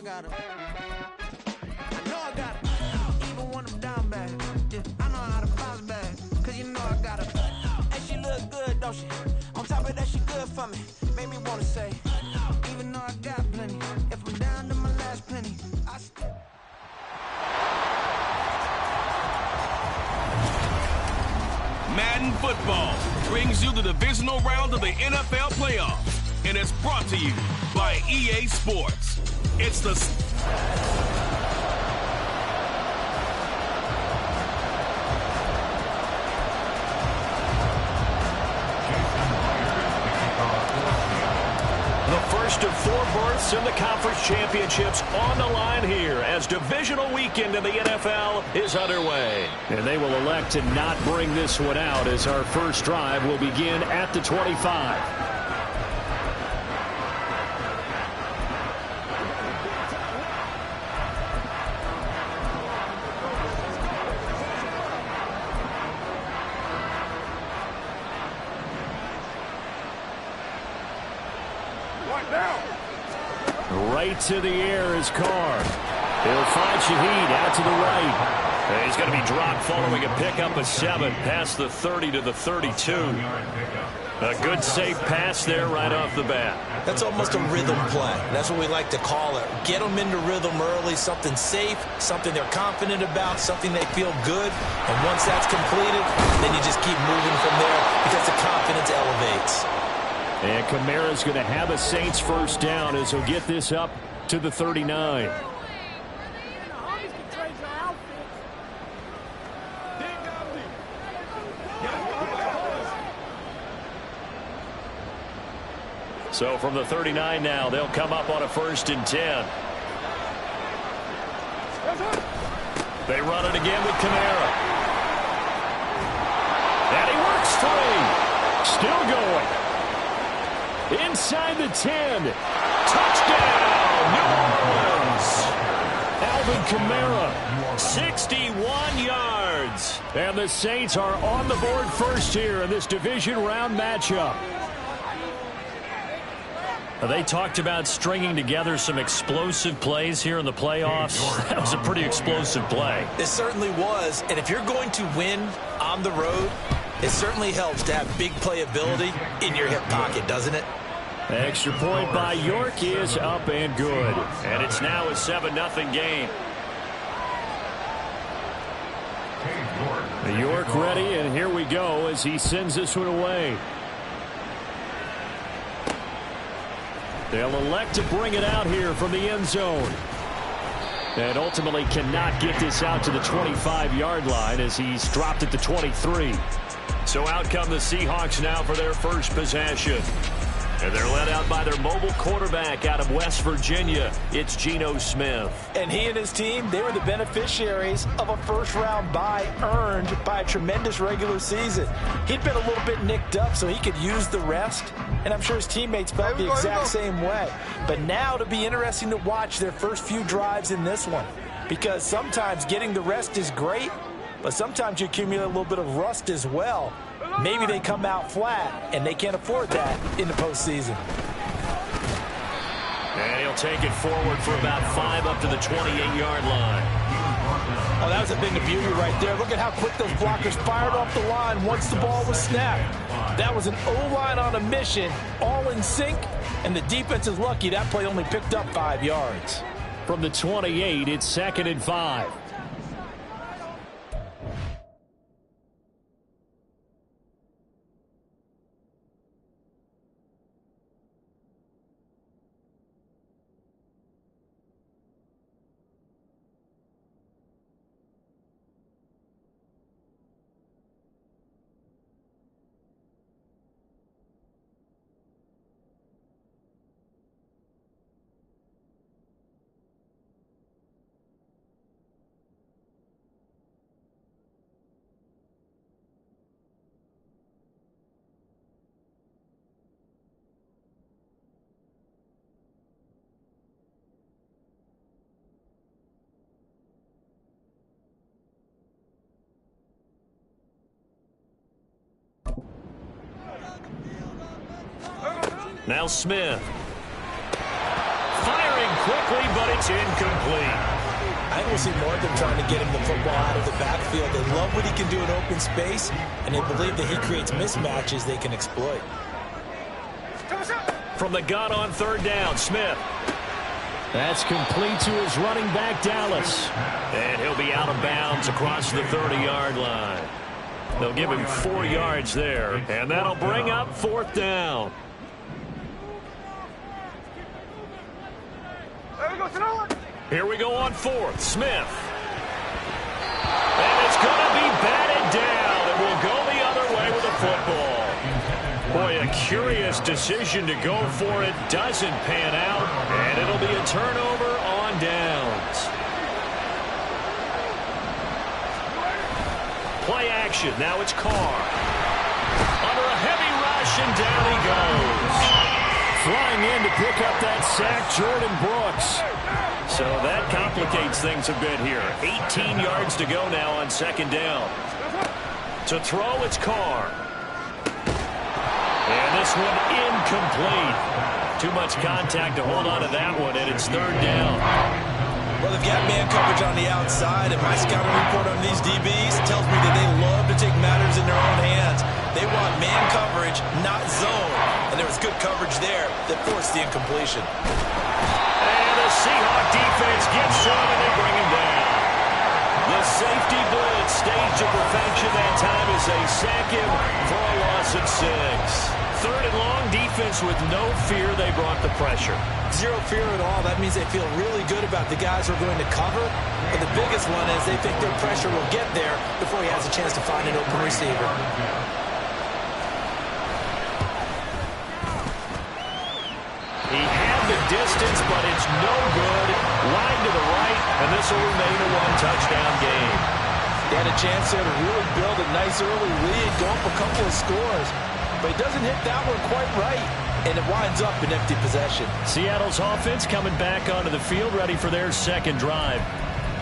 I got it. I know I got it. Even when I'm down bad. Yeah, I know how to bounce back. Cause you know I got it. And she look good, don't she? On top of that, she good for me. Made me wanna say, even though I got plenty, if I'm down to my last penny, I still. Madden Football brings you the divisional round of the NFL playoffs, and it's brought to you by EA Sports. It's the... The first of 4 berths in the conference championships on the line here as divisional weekend in the NFL is underway. And they will elect to not bring this one out as our first drive will begin at the 25. Right to the air is Carr. He'll find Shaheed out to the right. And he's going to be dropped following a pickup of 7 past the 30 to the 32. A good safe pass there right off the bat. That's almost a rhythm play. That's what we like to call it. Get them into rhythm early, something safe, something they're confident about, something they feel good. And once that's completed, then you just keep moving from there because the confidence elevates. And Kamara's going to have a Saints first down as he'll get this up to the 39. So from the 39 now, they'll come up on a 1st and 10. They run it again with Kamara. And he works 3. Still going. Inside the 10. Touchdown, New Orleans. Alvin Kamara, 61 yards. And the Saints are on the board first here in this division round matchup. They talked about stringing together some explosive plays here in the playoffs. That was a pretty explosive play. It certainly was. And if you're going to win on the road, it certainly helps to have big playability in your hip pocket, doesn't it? Extra point by York is up and good. And it's now a 7-0 game. York ready, and here we go as he sends this one away. They'll elect to bring it out here from the end zone. And ultimately cannot get this out to the 25-yard line as he's dropped at the 23. So out come the Seahawks now for their first possession. And they're led out by their mobile quarterback out of West Virginia. It's Geno Smith. And he and his team, they were the beneficiaries of a first-round bye earned by a tremendous regular season. He'd been a little bit nicked up, so he could use the rest. And I'm sure his teammates felt the exact same way. But now it'll be interesting to watch their first few drives in this one. Because sometimes getting the rest is great, but sometimes you accumulate a little bit of rust as well. Maybe they come out flat, and they can't afford that in the postseason. And he'll take it forward for about 5 up to the 28-yard line. Oh, that was a bit of beauty right there. Look at how quick those blockers fired off the line once the ball was snapped. That was an O-line on a mission, all in sync, and the defense is lucky that play only picked up 5 yards. From the 28, it's 2nd and 5. Now Smith. Firing quickly, but It's incomplete. I think we'll see more of them trying to get him the football out of the backfield. They love what he can do in open space, and they believe that he creates mismatches they can exploit. From the gun on third down, Smith. That's complete to his running back, Dallas. And he'll be out of bounds across the 30-yard line. They'll give him 4 yards there, and that'll bring up fourth down. Here we go on fourth. Smith. And it's going to be batted down. It will go the other way with the football. Boy, a curious decision to go for it. Doesn't pan out, and it'll be a turnover on downs. Play action. Now it's Carr. Under a heavy rush, and down he goes. Flying in to pick up that sack, Jordan Brooks. So that complicates things a bit here. 18 yards to go now on second down. To throw, it's Carr. And this one incomplete. Too much contact to hold on to that one, and it's third down. Well, they've got man coverage on the outside, and my scouting report on these DBs tells me that they love to take matters in their own hands. They want man coverage, not zone. And there was good coverage there that forced the incompletion. And the Seahawk defense gets to him, and they bring him down. The safety blitz staged to perfection that time as they sack him for a loss of 6. Third and long, defense with no fear. They brought the pressure. Zero fear at all. That means they feel really good about the guys who are going to cover. But the biggest one is they think their pressure will get there before he has a chance to find an open receiver. He had the distance, but it's no good. Line to the right, and this will remain a one-touchdown game. They had a chance there to really build a nice early lead, go up a couple of scores. But he doesn't hit that one quite right, and it winds up an empty possession. Seattle's offense coming back onto the field, ready for their second drive.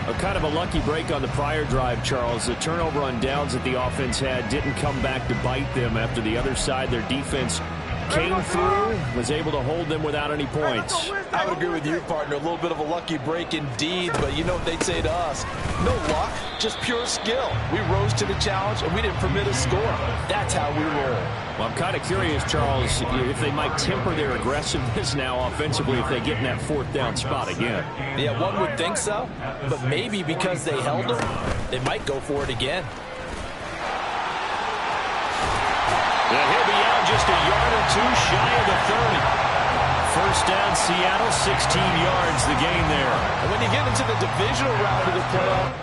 A kind of a lucky break on the prior drive, Charles. The turnover on downs that the offense had didn't come back to bite them after the other side. Their defense came through, was able to hold them without any points. I would agree with you, partner. A little bit of a lucky break indeed, but you know what they'd say to us? No luck, just pure skill. We rose to the challenge, and we didn't permit a score. That's how we roll. Well, I'm kind of curious, Charles, if they might temper their aggressiveness now offensively if they get in that fourth down spot again. Yeah, one would think so, but maybe because they held them, they might go for it again. And he'll be out just a yard or two shy of the 30. First down, Seattle, 16 yards, the gain there. And when you get into the divisional round of the playoff,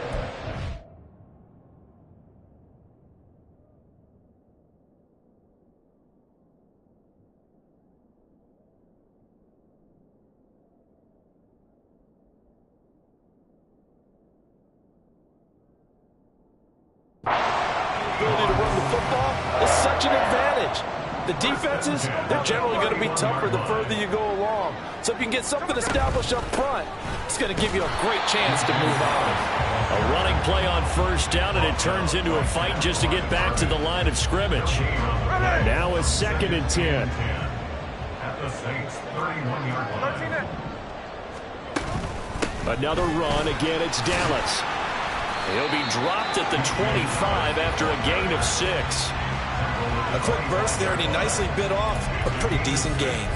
ability to run the football is such an advantage. The defenses, they're generally going to be tougher the further you go along. So if you can get something established up front, it's going to give you a great chance to move on. A running play on first down, and it turns into a fight just to get back to the line of scrimmage. Now a 2nd and 10. Another run. Again, it's Dallas. He'll be dropped at the 25 after a gain of 6. A quick burst there, and he nicely bit off a pretty decent gain.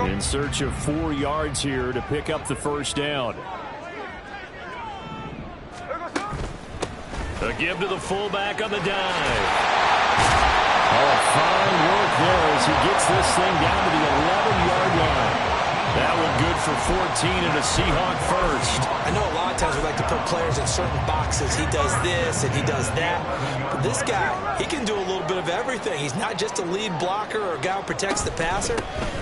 In search of 4 yards here to pick up the first down. A give to the fullback on the dive. Oh, fine work there as he gets this thing down to the 11-yard line. That one good for 14 and a Seahawk first. I know a lot of times we like to put players in certain boxes. He does this and he does that. But this guy, he can do a little bit of everything. He's not just a lead blocker or a guy who protects the passer.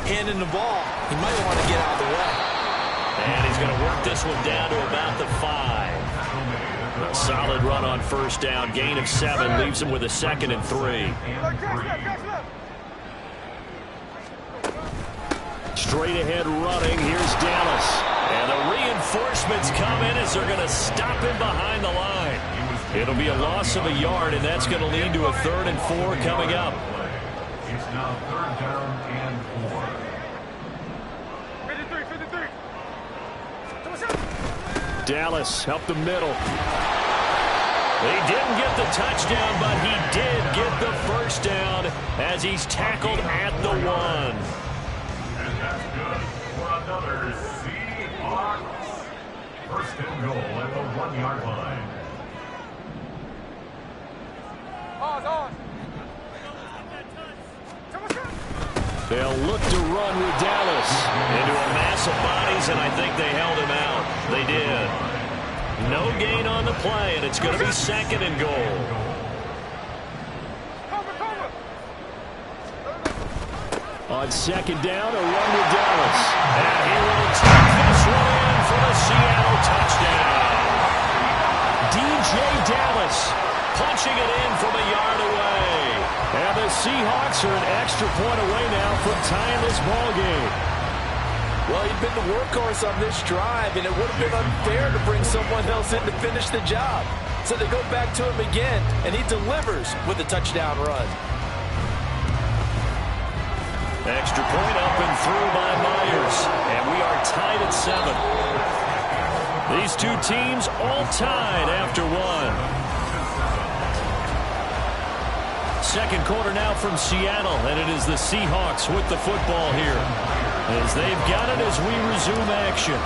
Handing the ball, he might want to get out of the way. And he's going to work this one down to about the 5. A solid run on first down. Gain of 7 leaves him with a 2nd and 3. Straight ahead running. Here's Dallas. And the reinforcements come in as they're going to stop him behind the line. It'll be a loss of a yard, and that's going to lead to a 3rd and 4 coming up. It's now 3rd down and 4. 53. Dallas up the middle. He didn't get the touchdown, but he did get the first down as he's tackled at the 1. And that's good for another Seahawks. 1st and goal at the 1-yard line. They'll look to run with Dallas into a mass of bodies, and I think they held him out. They did. No gain on the play, and it's going to be 2nd and goal. On 2nd down, a run with Dallas. And he will take this one in for the Seattle touchdown. DJ Dallas punching it in from a yard away. And the Seahawks are an extra point away now from tying this ball game. Well, he'd been the workhorse on this drive, and it would have been unfair to bring someone else in to finish the job. So they go back to him again, and he delivers with a touchdown run. Extra point up and through by Myers, and we are tied at 7. These two teams all tied after 1. 2nd quarter now from Seattle, and it is the Seahawks with the football here, as they've got it as we resume action.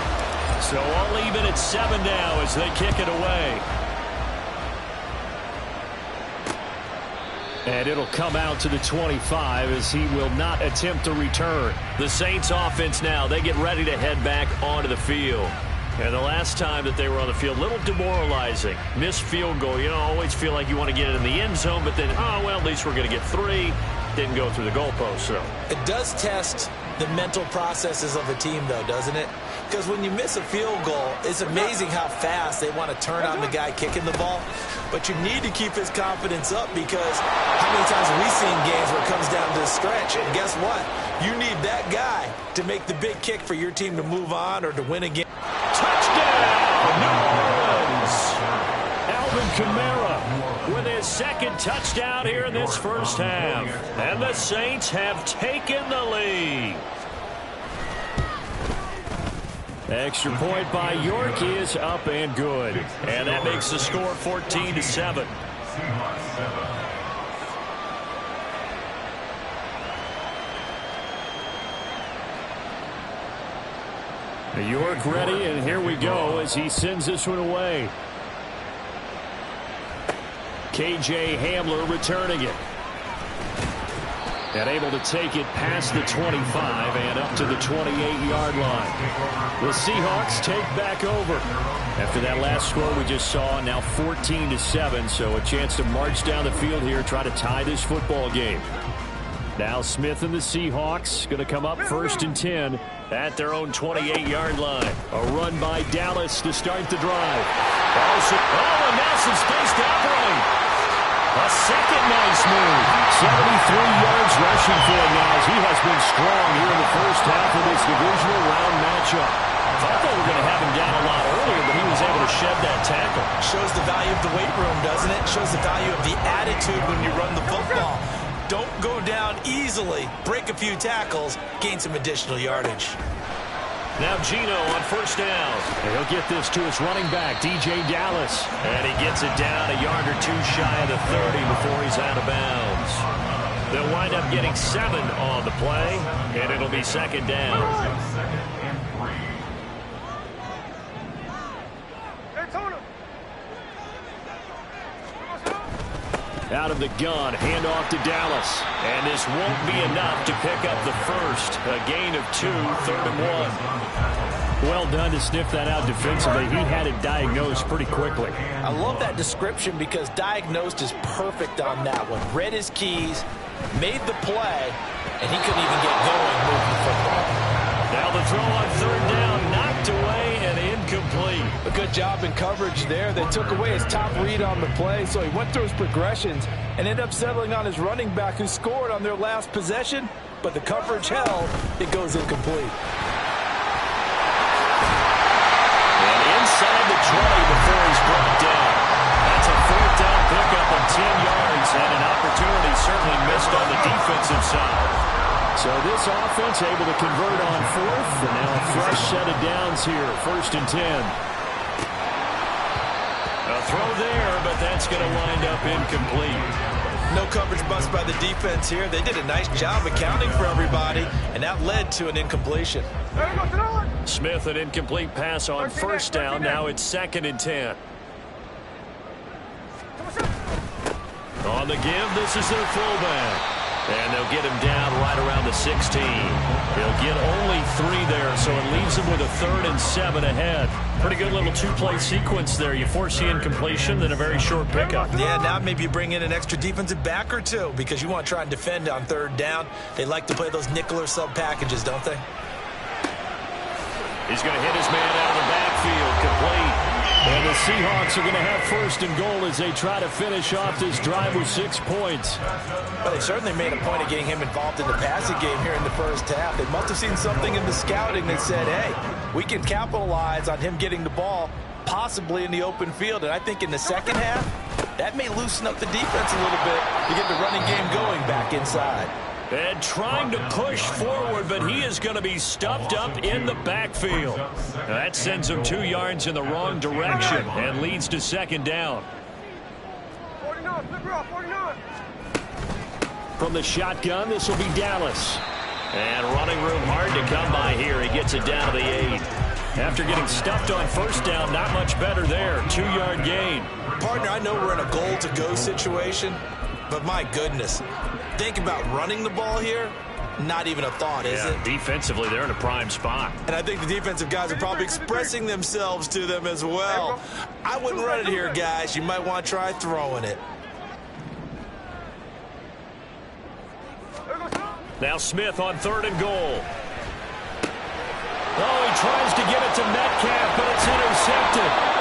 So all even at 7 now as they kick it away. And it'll come out to the 25 as he will not attempt to return. The Saints offense now, they get ready to head back onto the field. And the last time that they were on the field, a little demoralizing. Missed field goal. You know, always feel like you want to get it in the end zone, but then, oh, well, at least we're going to get 3. Didn't go through the goalpost, so. It does test the mental processes of a team, though, doesn't it? Because when you miss a field goal, it's amazing how fast they want to turn on the guy kicking the ball. But you need to keep his confidence up, because how many times have we seen games where it comes down to the stretch? And guess what? You need that guy to make the big kick for your team to move on or to win a game. Touchdown, New Orleans! Alvin Kamara with his 2nd touchdown here in this first half. And the Saints have taken the lead. Extra point by York is up and good. And that makes the score 14-7. York ready, and here we go as he sends this one away. KJ Hamler returning it. And able to take it past the 25 and up to the 28-yard line. The Seahawks take back over. After that last score we just saw, now 14-7, so a chance to march down the field here, try to tie this football game. Now Smith and the Seahawks going to come up 1st and 10 at their own 28-yard line. A run by Dallas to start the drive. Oh, and now some space to operate. A second nice move. 73 yards rushing for him now as he has been strong here in the first half of this divisional round matchup. Thought they were going to have him down a lot earlier, but he was able to shed that tackle. Shows the value of the weight room, doesn't it? Shows the value of the attitude when you run the football. Don't go down easily. Break a few tackles. Gain some additional yardage. Now Gino on 1st down. And he'll get this to his running back, DJ Dallas. And he gets it down a yard or 2 shy of the 30 before he's out of bounds. They'll wind up getting 7 on the play, and it'll be 2nd down. Out of the gun, handoff to Dallas. And this won't be enough to pick up the first. A gain of 2, 3rd and 1. Well done to sniff that out defensively. He had it diagnosed pretty quickly. I love that description because diagnosed is perfect on that one. Read his keys, made the play, and he couldn't even get going moving the football. Now the throw on 3rd down, knocked away and incomplete. A good job in coverage there. They took away his top read on the play, so he went through his progressions and ended up settling on his running back who scored on their last possession, but the coverage held. It goes incomplete. And inside the 20 before he's brought down. That's a 4th down pickup of 10 yards and an opportunity certainly missed on the defensive defensive side. So this offense able to convert on fourth, and now a fresh set of downs here, 1st and 10. A throw there, but that's going to wind up incomplete. No coverage bust by the defense here. They did a nice job accounting for everybody, and that led to an incompletion. Smith, an incomplete pass on 1st down. Now it's 2nd and 10. On the give, this is their fullback. And they'll get him down right around the 16. He'll get only 3 there, so it leaves him with a 3rd and 7 ahead. Pretty good little 2-play sequence there. You force the incompletion, then a very short pickup. Yeah, now maybe you bring in an extra defensive back or 2 because you want to try and defend on 3rd down. They like to play those nickel or sub packages, don't they? He's going to hit his man out of the backfield, complete. And the Seahawks are going to have 1st and goal as they try to finish off this drive with 6 points. Well, they certainly made a point of getting him involved in the passing game here in the first half. They must have seen something in the scouting that said, hey, we can capitalize on him getting the ball possibly in the open field. And I think in the second half, that may loosen up the defense a little bit to get the running game going back inside. And trying to push forward, but he is going to be stuffed up in the backfield. Now that sends him 2 yards in the wrong direction and leads to 2nd down. 49, From the shotgun, this will be Dallas. And running room hard to come by here. He gets it down to the 8. After getting stuffed on 1st down, not much better there. 2-yard gain. Partner, I know we're in a goal-to-go situation, but my goodness. Think about running the ball here. Not even a thought, is it? Defensively, they're in a prime spot. And I think the defensive guys are probably expressing themselves to them as well. I wouldn't run it here, guys. You might want to try throwing it. Now Smith on 3rd and goal. Oh, he tries to get it to Metcalf, but it's intercepted.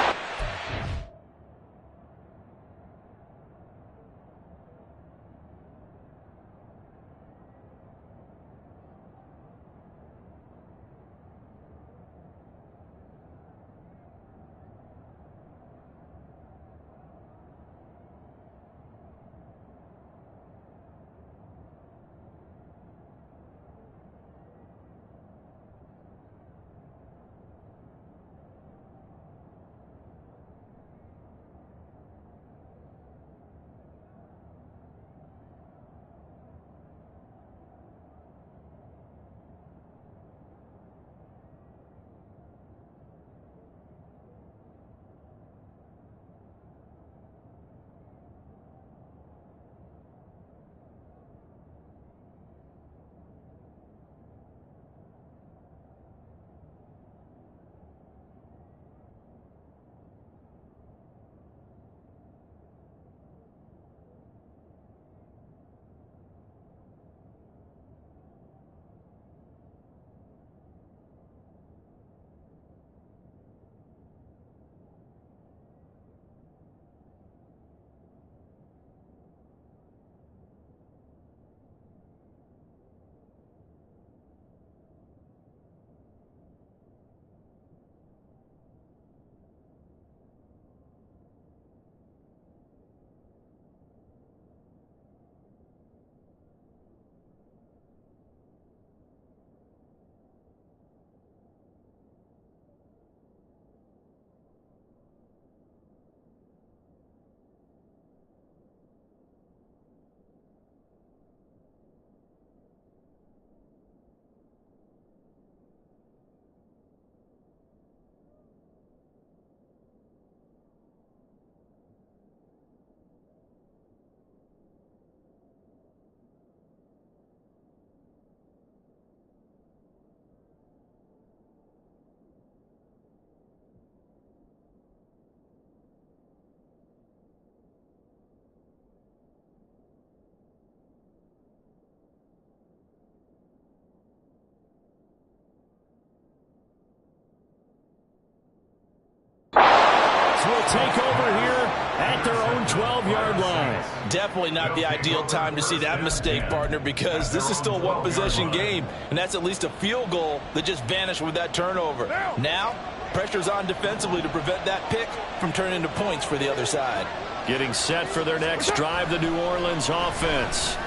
Will take over here at their own 12-yard line. Definitely not the ideal time to see that mistake, partner, because this is still a one-possession game, and that's at least a field goal that just vanished with that turnover. Now, pressure's on defensively to prevent that pick from turning into points for the other side. Getting set for their next drive, the New Orleans offense.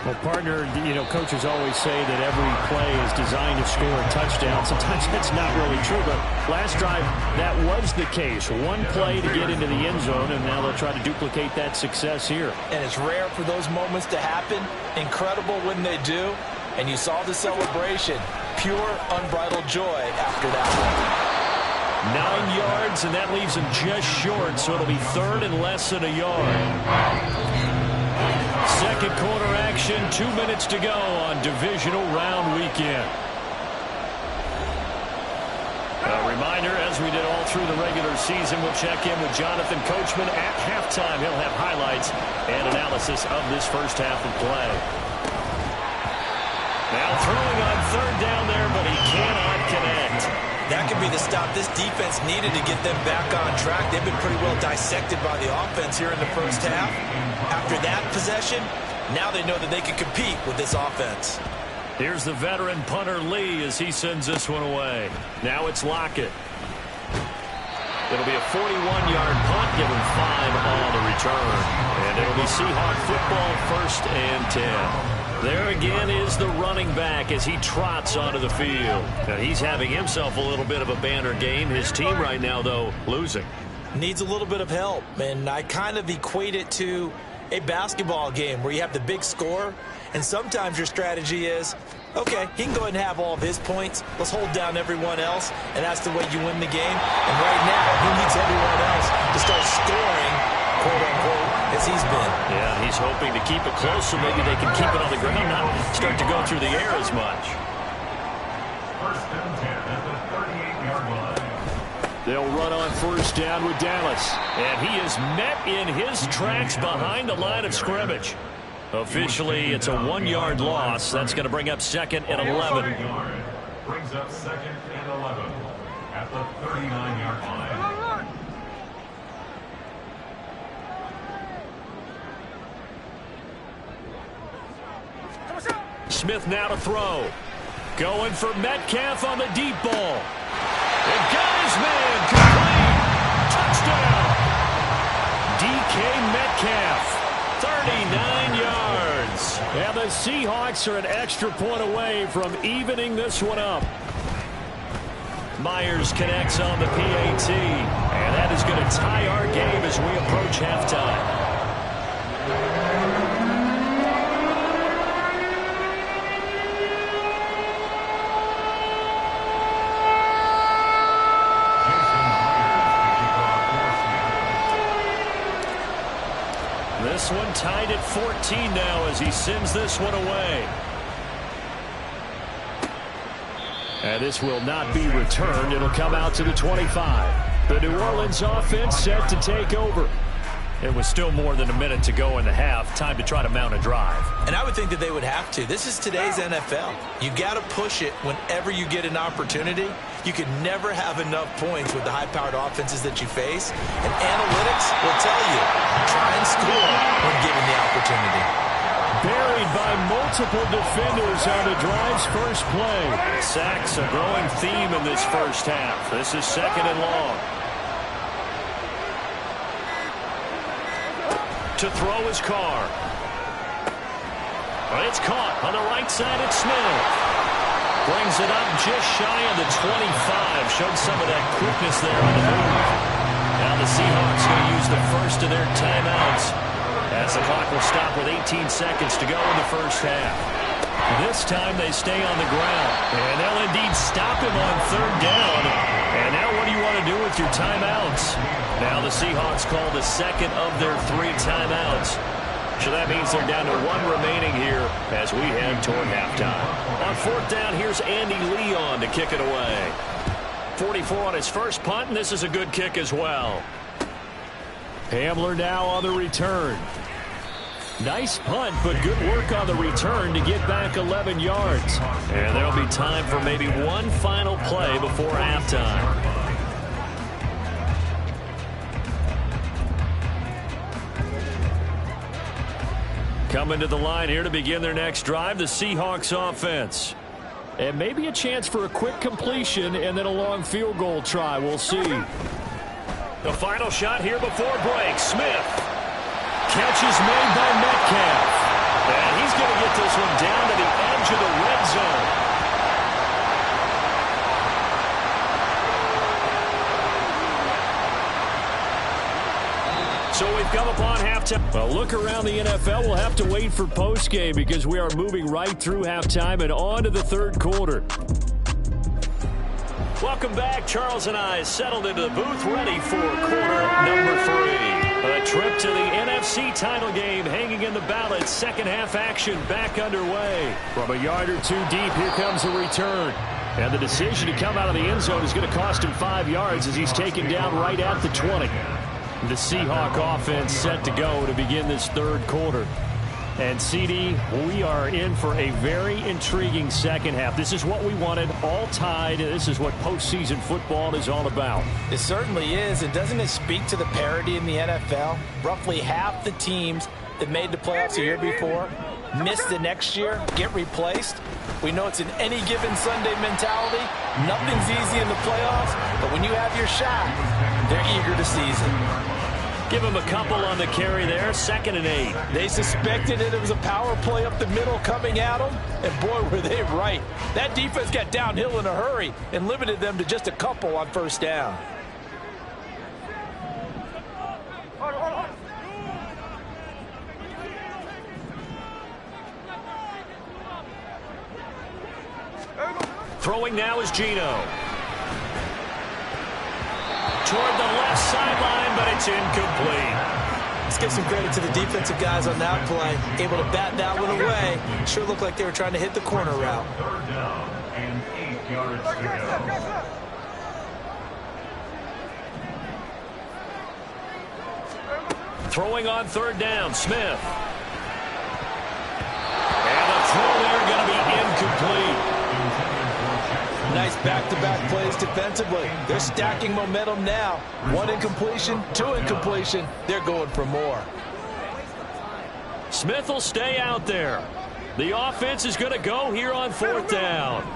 Well, partner, coaches always say that every play is designed to score a touchdown. Sometimes that's not really true, but last drive, that was the case. One play to get into the end zone, and now they'll try to duplicate that success here. And it's rare for those moments to happen. Incredible when they do. And you saw the celebration. Pure, unbridled joy after that one. 9 yards, and that leaves him just short, so it'll be third and less than a yard. Second quarter action, 2 minutes to go on divisional round weekend. A reminder, as we did all through the regular season, we'll check in with Jonathan Coachman at halftime. He'll have highlights and analysis of this first half of play. Now throwing on third down there, but he cannot connect. That could be the stop this defense needed to get them back on track. They've been pretty well dissected by the offense here in the first half. After that possession, now they know that they can compete with this offense. Here's the veteran punter Lee as he sends this one away. Now it's Lockett. It'll be a 41-yard punt, given 5 on the return. And it'll be Seahawk football, 1st and 10. There again is the running back as he trots onto the field. Now he's having himself a little bit of a banner game. His team right now, though, losing. Needs a little bit of help, and I kind of equate it to a basketball game where you have the big score, and sometimes your strategy is, okay, he can go ahead and have all of his points. Let's hold down everyone else, and that's the way you win the game. And right now, he needs everyone else to start scoring, quote-unquote, as he's been. Yeah, he's hoping to keep it close so maybe they can keep it on the ground, not start to go through the air as much. 1st and 10 at the 38-yard line. They'll run on 1st down with Dallas. And he is met in his tracks behind the line of scrimmage. Officially, it's a 1-yard loss. That's going to bring up 2nd and 11. Brings up 2nd and 11 at the 39-yard line. Smith now to throw. Going for Metcalf on the deep ball. And got his man complete. Touchdown. DK Metcalf. 39 yards. And the Seahawks are an extra point away from evening this one up. Myers connects on the PAT. And that is going to tie our game as we approach halftime. This one tied at 14 now as he sends this one away. And this will not be returned. It'll come out to the 25. The New Orleans offense set to take over. It was still more than a minute to go in the half. Time to try to mount a drive. And I would think that they would have to. This is today's NFL. You got to push it whenever you get an opportunity. You could never have enough points with the high-powered offenses that you face. And analytics will tell you, try and score when given the opportunity. Buried by multiple defenders on the drive's first play. Sacks a growing theme in this first half. This is 2nd and long. To throw his car. Well, it's caught on the right side at Smith. Brings it up just shy of the 25. Showed some of that quickness there on the move. Now the Seahawks going to use the first of their timeouts as the clock will stop with 18 seconds to go in the first half. This time they stay on the ground. And they'll indeed stop him on 3rd down. And now what do you want to do with your timeouts? Now the Seahawks call the 2nd of their 3 timeouts. So that means they're down to 1 remaining here as we head toward halftime. On 4th down, here's Andy Leon to kick it away. 44 on his first punt, and this is a good kick as well. Hamler now on the return. Nice punt, but good work on the return to get back 11 yards. And there'll be time for maybe one final play before halftime. Coming to the line here to begin their next drive, the Seahawks offense. And maybe a chance for a quick completion and then a long field goal try. We'll see. The final shot here before break. Smith. Catch is made by Metcalf. And he's going to get this one down to the edge of the red zone. So we've come upon halftime. Well, look around the NFL. We'll have to wait for postgame because we are moving right through halftime and on to the third quarter. Welcome back. Charles and I settled into the booth ready for quarter number 3. A trip to the NFC title game hanging in the balance. Second half action back underway. From a yard or two deep, here comes a return. And the decision to come out of the end zone is going to cost him 5 yards as he's taken down right at the 20. The Seahawk offense set to go to begin this third quarter. And, CD, we are in for a very intriguing second half. This is what we wanted, all tied. This is what postseason football is all about. It certainly is. And doesn't it speak to the parity in the NFL? Roughly half the teams that made the playoffs the year before miss the next year, get replaced. We know it's an any given Sunday mentality. Nothing's easy in the playoffs, but when you have your shot, they're eager to seize it. Give him a couple on the carry there, 2nd and 8. They suspected it was a power play up the middle coming at them, and boy, were they right. That defense got downhill in a hurry and limited them to just a couple on first down. Throwing now is Geno. Toward the left sideline, but it's incomplete. Let's give some credit to the defensive guys on that play. Able to bat that one away. Sure looked like they were trying to hit the corner route. 3rd down and 8 yards to go. Throwing on 3rd down, Smith. And the throw there going to be incomplete. Nice back-to-back plays defensively. They're stacking momentum now. 1 incompletion, 2 incompletion. They're going for more. Smith will stay out there. The offense is going to go here on 4th down.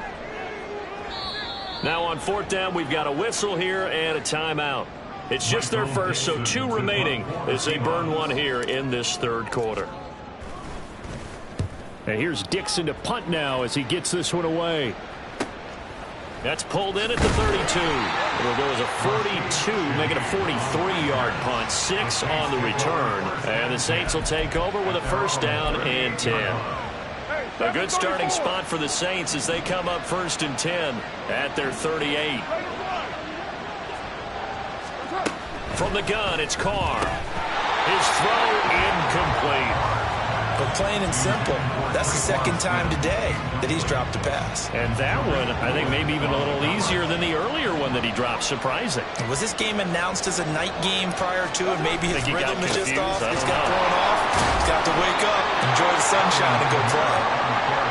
Now on 4th down, we've got a whistle here and a timeout. It's just their first, so 2 remaining as they burn 1 here in this third quarter. And here's Dixon to punt now as he gets this one away. That's pulled in at the 32. It'll go as a 42, making a 43-yard punt. 6 on the return. And the Saints will take over with a 1st down and 10. A good starting spot for the Saints as they come up 1st and 10 at their 38. From the gun, it's Carr. His throw incomplete. But plain and simple, that's the 2nd time today that he's dropped a pass. And that one, I think, maybe even a little easier than the earlier one that he dropped. Surprising. Was this game announced as a night game prior to, and maybe his rhythm is just off? It's got thrown off. He's got to wake up, enjoy the sunshine, and go play.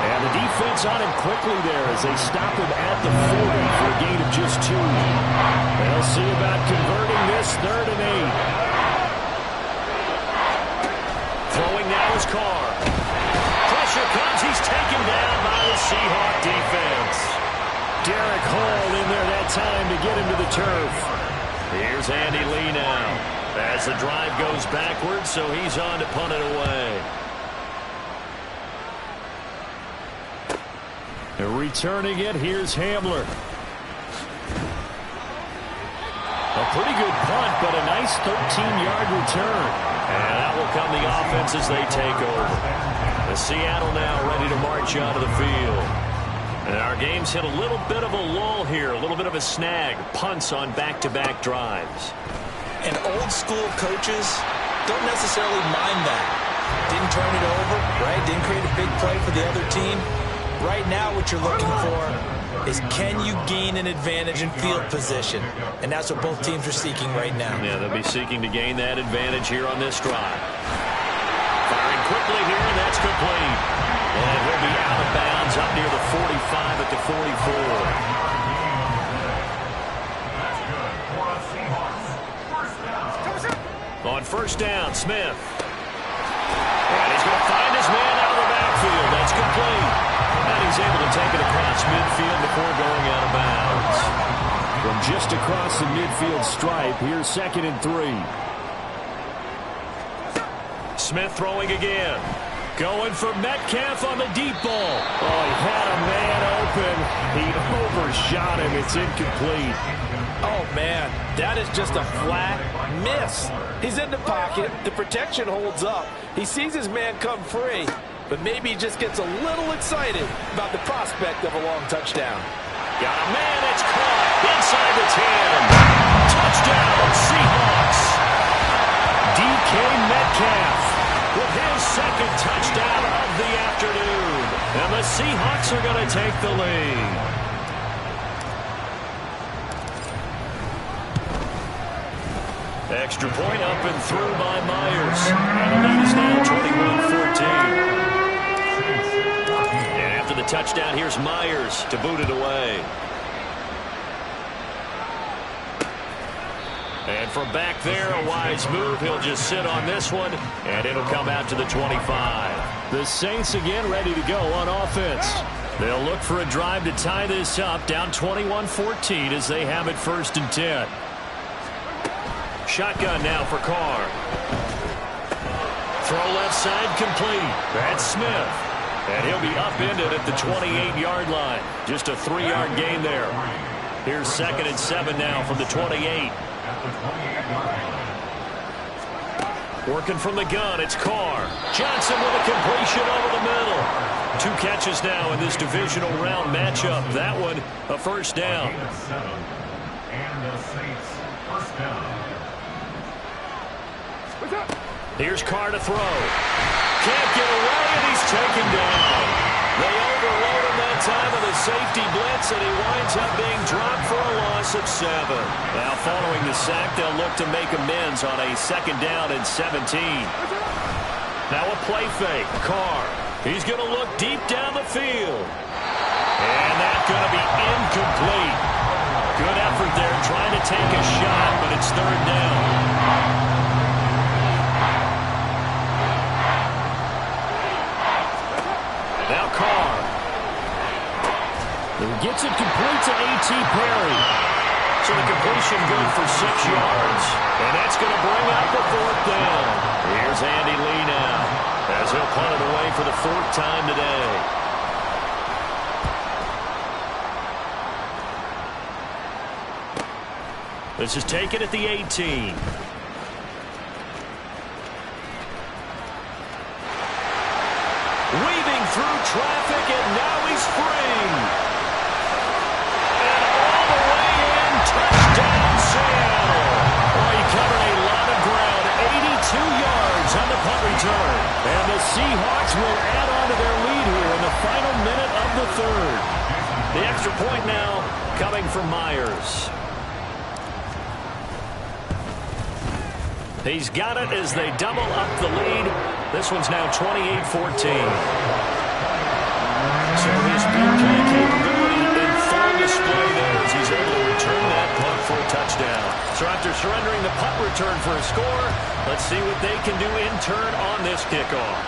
And the defense on him quickly there as they stop him at the 40 for a gain of just 2. They'll see about converting this 3rd and 8. Throwing now is Carr. Pressure comes. He's taken down by the Seahawk defense. Derek Hall in there that time to get him to the turf. Here's Andy Lee now as the drive goes backwards, so he's on to punt it away. And returning it, here's Hamler. A pretty good punt, but a nice 13-yard return. And that will come the offense as they take over. The Seattle now ready to march onto the field. And our game's hit a little bit of a lull here, a little bit of a snag. Punts on back-to-back drives. And old-school coaches don't necessarily mind that. Didn't turn it over, right? Didn't create a big play for the other team. Right now what you're looking for is can you gain an advantage in field position? And that's what both teams are seeking right now. Yeah, they'll be seeking to gain that advantage here on this drive. Firing quickly here, and that's complete. And he'll be out of bounds up near the 45 at the 44. On 1st down, Smith. And he's going to find his man out of the backfield. That's complete. And he's able to take it across midfield before going out of bounds. From just across the midfield stripe, here's 2nd and 3. Smith throwing again. Going for Metcalf on the deep ball. Oh, he had a man open. He overshot him. It's incomplete. Oh, man, that is just a flat miss. He's in the pocket. The protection holds up. He sees his man come free, but maybe he just gets a little excited about the prospect of a long touchdown. Got a man, it's caught inside the 10. Touchdown, Seahawks. DK Metcalf with his second touchdown of the afternoon. And the Seahawks are going to take the lead. Extra point up and through by Myers. And the lead is now 21-14. And after the touchdown, here's Myers to boot it away. And from back there, a wise move. He'll just sit on this one, and it'll come out to the 25. The Saints again ready to go on offense. They'll look for a drive to tie this up, down 21-14 as they have it 1st and 10. Shotgun now for Carr. Throw left side complete. That's Smith. And he'll be upended at the 28-yard line. Just a 3-yard gain there. Here's 2nd and 7 now from the 28. Working from the gun, it's Carr. Johnson with a completion over the middle. 2 catches now in this divisional round matchup. That one, a first down. And the Saints, first down. Here's Carr to throw. Can't get away, and he's taken down. They overload him that time with a safety blitz, and he winds up being dropped for a loss of 7. Now, following the sack, they'll look to make amends on a 2nd down and 17. Now a play fake. Carr. He's going to look deep down the field. And that's going to be incomplete. Good effort there trying to take a shot, but it's 3rd down. Now Carr. He gets it complete to A.T. Perry. So the completion good for 6 yards. And that's going to bring up the 4th down. Here's Andy Lee now, as he'll punt it away for the 4th time today. This is taken at the 18. Weaving through traffic, and now he's free. And all the way in, touchdown Seattle. Oh, he covered a lot of ground, 82 yards on the punt return. And the Seahawks will add on to their lead here in the final minute of the 3rd. The extra point now coming from Myers. He's got it as they double up the lead. This one's now 28-14. So his big play capability in full display there as he's able to return that punt for a touchdown. So after surrendering the punt return for a score, let's see what they can do in turn on this kickoff.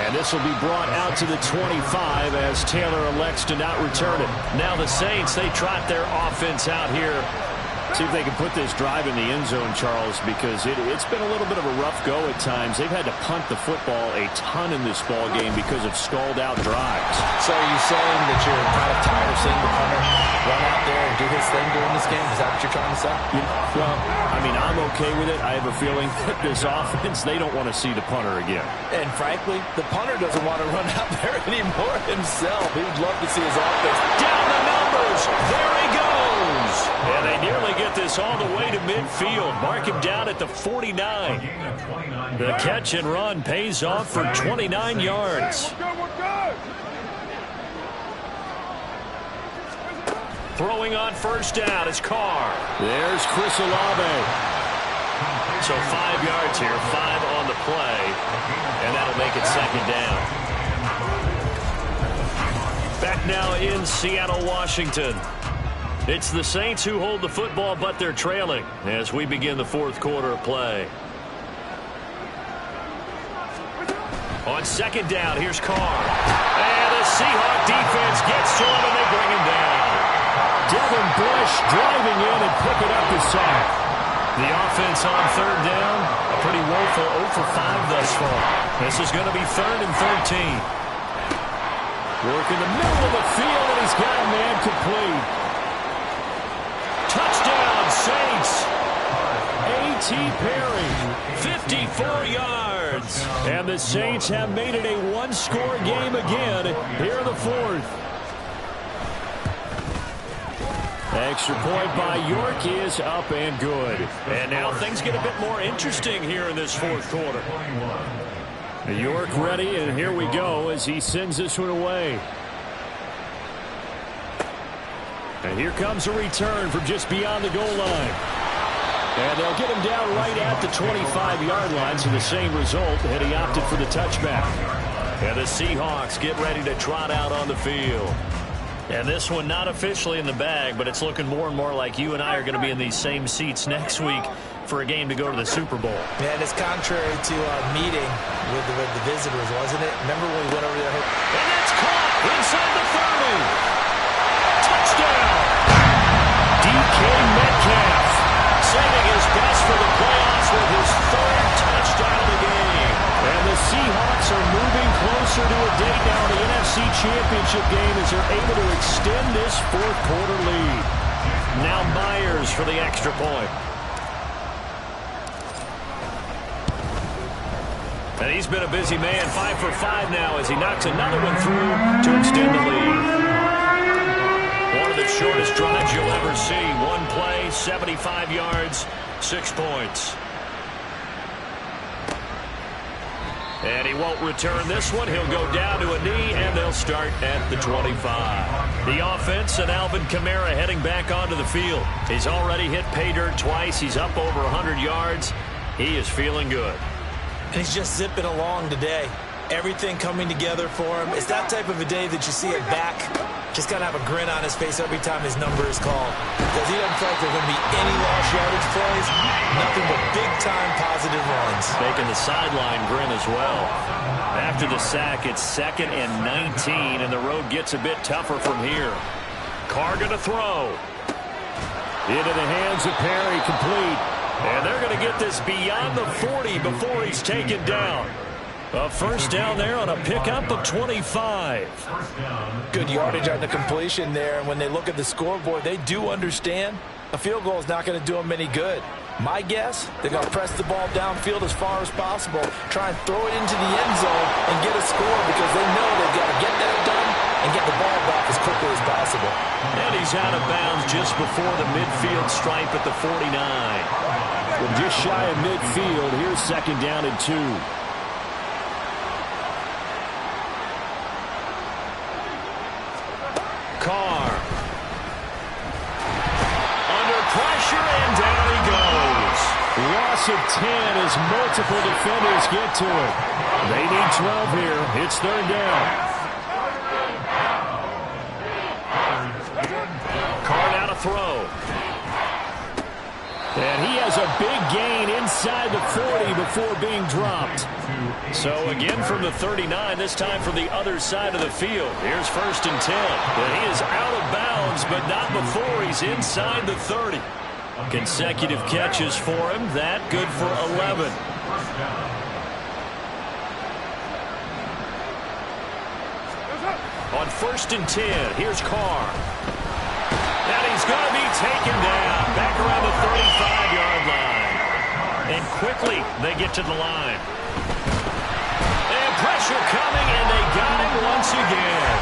And this will be brought out to the 25 as Taylor elects to not return it. Now the Saints, they trot their offense out here. See if they can put this drive in the end zone, Charles, because it's been a little bit of a rough go at times. They've had to punt the football a ton in this ball game because of stalled-out drives. So are you saying that you're kind of tired of seeing the punter run out there and do his thing during this game? Is that what you're trying to say? Well, I mean, I'm okay with it. I have a feeling that this offense, they don't want to see the punter again. And frankly, the punter doesn't want to run out there anymore himself. He would love to see his offense. Down the numbers. There he goes. And they nearly get this all the way to midfield. Mark him down at the 49. The catch and run pays off for 29 yards. Throwing on 1st down is Carr. There's Chris Olave. So 5 yards here, 5 on the play, and that'll make it 2nd down. Back now in Seattle, Washington. It's the Saints who hold the football, but they're trailing as we begin the 4th quarter of play. On 2nd down, here's Carr. And the Seahawk defense gets to him, and they bring him down. Devin Bush driving in and picking up the sack. The offense on 3rd down, pretty woeful 0 for 5 thus far. This is going to be 3rd and 13. Work in the middle of the field, and he's got a man complete. Touchdown, Saints. A.T. Perry, 54 yards. And the Saints have made it a one-score game again here in the 4th. Extra point by York is up and good. And now things get a bit more interesting here in this 4th quarter. York ready, and here we go as he sends this one away. And here comes a return from just beyond the goal line. And they'll get him down right at the 25-yard line, so the same result, and he opted for the touchback. And the Seahawks get ready to trot out on the field. And this one not officially in the bag, but it's looking more and more like you and I are going to be in these same seats next week for a game to go to the Super Bowl. Yeah, and it's contrary to our meeting with the visitors, wasn't it? Remember when we went over there? And that's caught inside the 30. Touchdown! DK Metcalf saving his best for the playoffs with his 3rd touchdown of the game. And the Seahawks are moving closer to a date now in the NFC Championship game as they're able to extend this 4th quarter lead. Now Myers for the extra point. And he's been a busy man, 5 for 5 now as he knocks another one through to extend the lead. One of the shortest drives you'll ever see. One play, 75 yards, 6 points. And he won't return this one. He'll go down to a knee, and they'll start at the 25. The offense and Alvin Kamara heading back onto the field. He's already hit pay dirt twice. He's up over 100 yards. He is feeling good. And he's just zipping along today. Everything coming together for him. It's that type of a day that you see it back. Just got to have a grin on his face every time his number is called. Because he doesn't feel like there are going to be any lost yardage plays. Nothing but big-time positive runs. Making the sideline grin as well. After the sack, it's 2nd and 19, and the road gets a bit tougher from here. Carr going to throw. Into the hands of Perry, complete. And they're going to get this beyond the 40 before he's taken down. A first down there on a pickup of 25. Good yardage on the completion there. And when they look at the scoreboard, they do understand a field goal is not going to do them any good. My guess, they're going to press the ball downfield as far as possible, try and throw it into the end zone and get a score because they know they've got to get that done and get the ball back as quickly as possible. And he's out of bounds just before the midfield stripe at the 49. Well, just shy of midfield. Here's 2nd down and 2. Carr. Under pressure, and down he goes. Loss of 10 as multiple defenders get to it. They need 12 here. It's 3rd down. Carr now to throw. And he has a big gain inside the 40 before being dropped. So again from the 39, this time from the other side of the field. Here's 1st and 10. And he is out of bounds, but not before he's inside the 30. Consecutive catches for him. That good for 11. On 1st and 10, here's Carr. And he's going to be taken down back around the 35-yard line. And quickly they get to the line. And pressure coming, and they got him once again.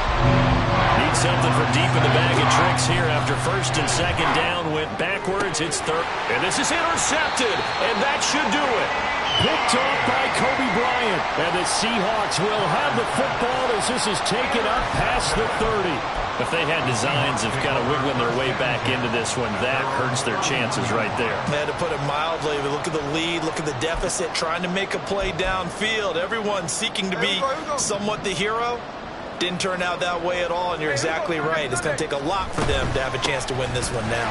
Need something for deep in the bag of tricks here after 1st and 2nd down. Went backwards. It's 3rd. And this is intercepted, and that should do it. Picked off by Kobe Bryant. And the Seahawks will have the football as this is taken up past the 30. If they had designs of kind of wiggling their way back into this one, that hurts their chances right there. To put it mildly, but look at the lead, look at the deficit, trying to make a play downfield. Everyone seeking to be somewhat the hero. Didn't turn out that way at all, and you're exactly right. It's going to take a lot for them to have a chance to win this one now.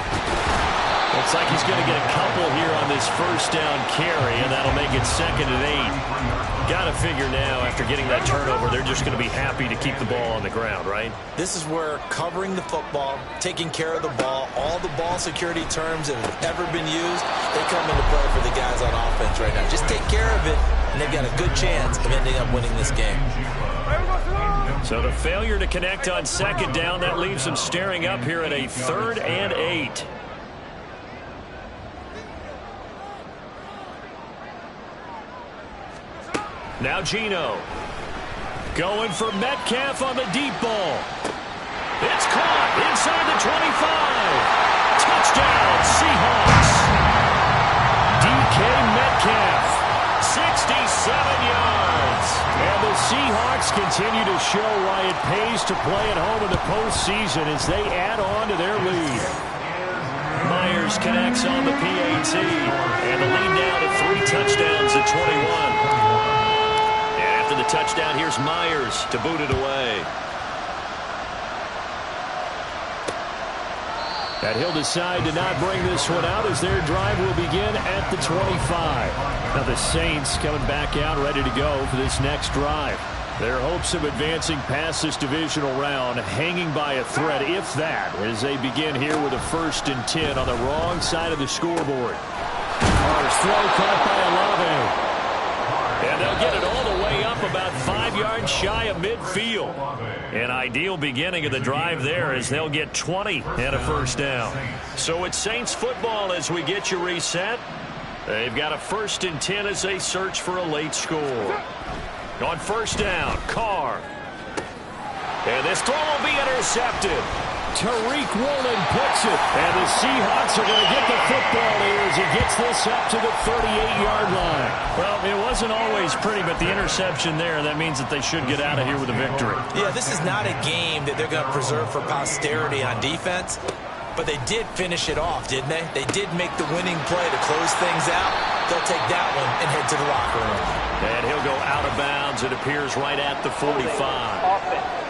Looks like he's going to get a couple here on this 1st down carry, and that'll make it 2nd and 8. Got to figure now, after getting that turnover, they're just going to be happy to keep the ball on the ground, right? This is where covering the football, taking care of the ball, all the ball security terms that have ever been used, they come into play for the guys on offense right now. Just take care of it, and they've got a good chance of ending up winning this game. So the failure to connect on second down, that leaves them staring up here at a 3rd and 8. Now Geno. Going for Metcalf on the deep ball. It's caught inside the 25. Touchdown, Seahawks. DK Metcalf, 67 yards. And the Seahawks continue to show why it pays to play at home in the postseason as they add on to their lead. Myers connects on the PAT. And the lead now to 3 touchdowns at 21. After the touchdown, here's Myers to boot it away. And he'll decide to not bring this one out as their drive will begin at the 25. Now the Saints coming back out ready to go for this next drive. Their hopes of advancing past this divisional round hanging by a thread, if that, as they begin here with a 1st and 10 on the wrong side of the scoreboard. Carr's throw caught by Olave. And they'll get it all the way up about 5 yards shy of midfield. An ideal beginning of the drive there as they'll get 20 and a 1st down. So it's Saints football as we get you reset. They've got a 1st and 10 as they search for a late score. On 1st down, Carr. And this throw will be intercepted. Tariq Woolen puts it. And the Seahawks are going to get the football here as he gets this up to the 38-yard line. Well, it wasn't always pretty, but the interception there, that means that they should get out of here with a victory. Yeah, this is not a game that they're going to preserve for posterity on defense, but they did finish it off, didn't they? They did make the winning play to close things out. They'll take that one and head to the locker room. And he'll go out of bounds, it appears, right at the 45.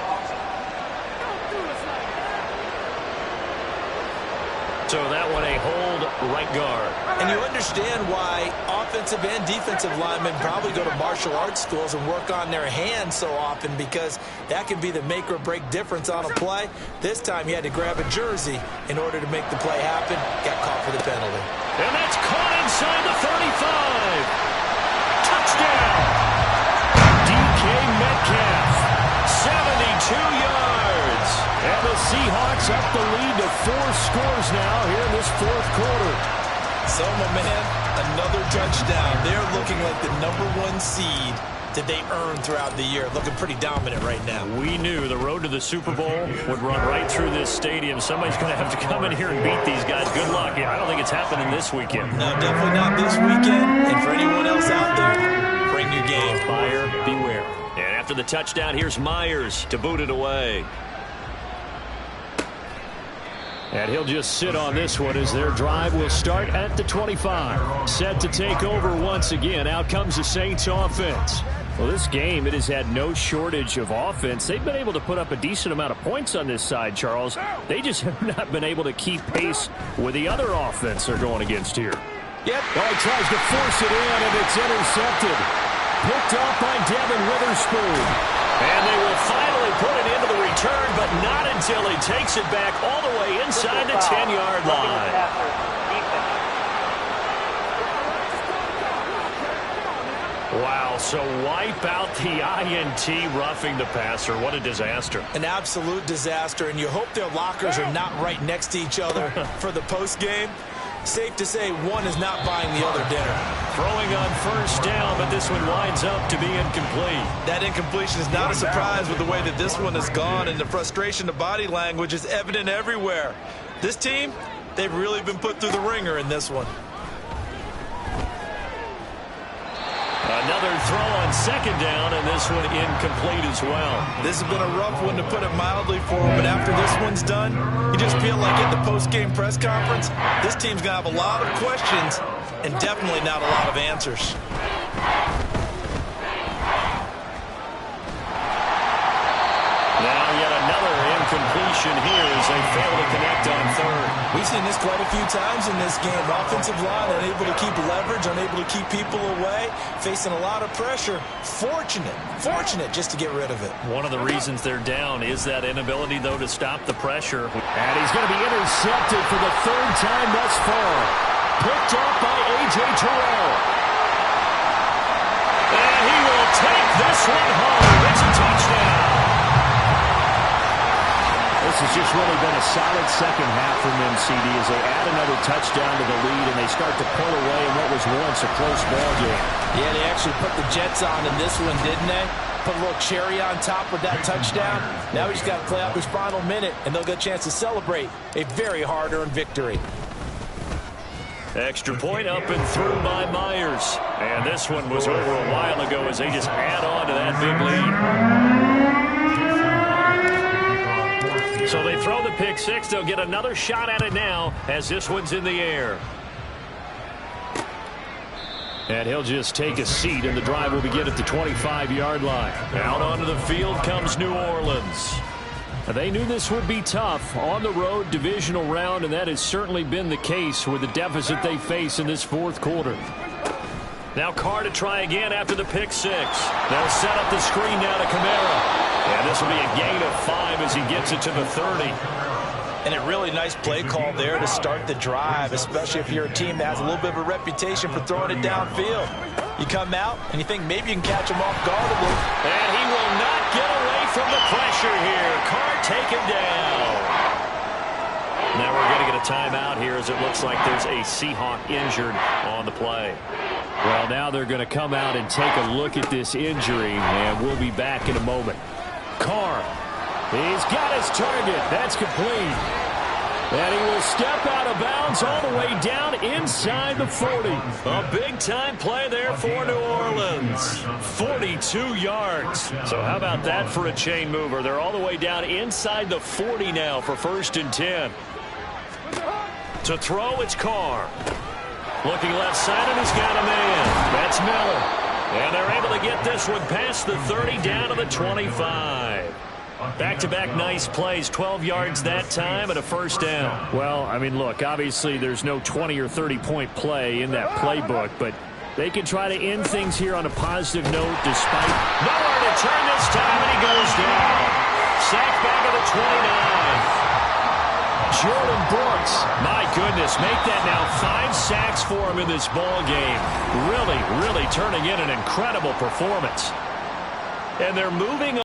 So that one a hold right guard. And you understand why offensive and defensive linemen probably go to martial arts schools and work on their hands so often, because that can be the make or break difference on a play. This time he had to grab a jersey in order to make the play happen. Got caught for the penalty. And that's caught inside the 35. Touchdown. DK Metcalf, 72 yards. And the Seahawks up the lead to 4 scores now here in this 4th quarter. So, my man, another touchdown. They're looking like the #1 seed that they earned throughout the year. Looking pretty dominant right now. We knew the road to the Super Bowl would run right through this stadium. Somebody's going to have to come in here and beat these guys. Good luck. Yeah, I don't think it's happening this weekend. No, definitely not this weekend. And for anyone else out there, bring your game. Buyer beware. And after the touchdown, here's Myers to boot it away. And he'll just sit on this one as their drive will start at the 25. Set to take over once again. Out comes the Saints offense. Well, this game, it has had no shortage of offense. They've been able to put up a decent amount of points on this side, Charles. They just have not been able to keep pace with the other offense they're going against here. Yep. Oh, he tries to force it in, and it's intercepted. Picked off by Devin Witherspoon. And they will finally put it into the return, but not until he takes it back all the way inside the 10-yard line. Wow, so wipe out the INT, roughing the passer. What a disaster. An absolute disaster, and you hope their lockers are not right next to each other for the postgame. Safe to say one is not buying the other dinner. Throwing on 1st down, but this one winds up to be incomplete. That incompletion is not a surprise with the way that this one has gone, and the frustration of body language is evident everywhere. This team, they've really been put through the ringer in this one. Another throw on 2nd down, and this one incomplete as well. This has been a rough one, to put it mildly, for him, but after this one's done, you just feel like at the post-game press conference, this team's going to have a lot of questions and definitely not a lot of answers. Now yet another incompletion here as they fail to connect on third. We've seen this quite a few times in this game. Offensive line unable to keep leverage, unable to keep people away, facing a lot of pressure. Fortunate just to get rid of it. One of the reasons they're down is that inability, though, to stop the pressure. And he's going to be intercepted for the third time thus far. Picked up by A.J. Terrell. And he will take this one home. It's a touchdown. This has just really been a solid second half from them, CD, as they add another touchdown to the lead and they start to pull away in what was once a close ball game. Yeah, they actually put the Jets on in this one, didn't they? Put a little cherry on top with that touchdown. Now he's got to play out his final minute, and they'll get a chance to celebrate a very hard-earned victory. Extra point up and through by Myers. And this one was over a while ago as they just add on to that big lead. So they throw the pick six. They'll get another shot at it now as this one's in the air. And he'll just take a seat, and the drive will begin at the 25-yard line. Out onto the field comes New Orleans. They knew this would be tough on the road divisional round, and that has certainly been the case with the deficit they face in this fourth quarter. Now Carr to try again after the pick six. They'll set up the screen now to Kamara. And this will be a gain of 5 as he gets it to the 30. And a really nice play call there to start the drive, especially if you're a team that has a little bit of a reputation for throwing it downfield. You come out and you think maybe you can catch him off guard a little. And he will not get away from the pressure here. Carr taken down. Now we're going to get a timeout here as it looks like there's a Seahawk injured on the play. Well, now they're going to come out and take a look at this injury, and we'll be back in a moment. Carr, he's got his target. That's complete. And he will step out of bounds all the way down inside the 40. A big-time play there for New Orleans. 42 yards. So how about that for a chain mover? They're all the way down inside the 40 now for 1st and 10. To throw, it's Carr. Looking left side, and he's got a man. That's Miller. And they're able to get this one past the 30 down to the 25. Back-to-back nice plays, 12 yards that time and a 1st down. Well, I mean, look, obviously there's no 20 or 30-point play in that playbook, but they can try to end things here on a positive note despite nowhere to turn this time, and he goes down. Sacked back at the 29. Jordan Brooks, my goodness, make that now 5 sacks for him in this ball game. Really turning in an incredible performance. And they're moving on.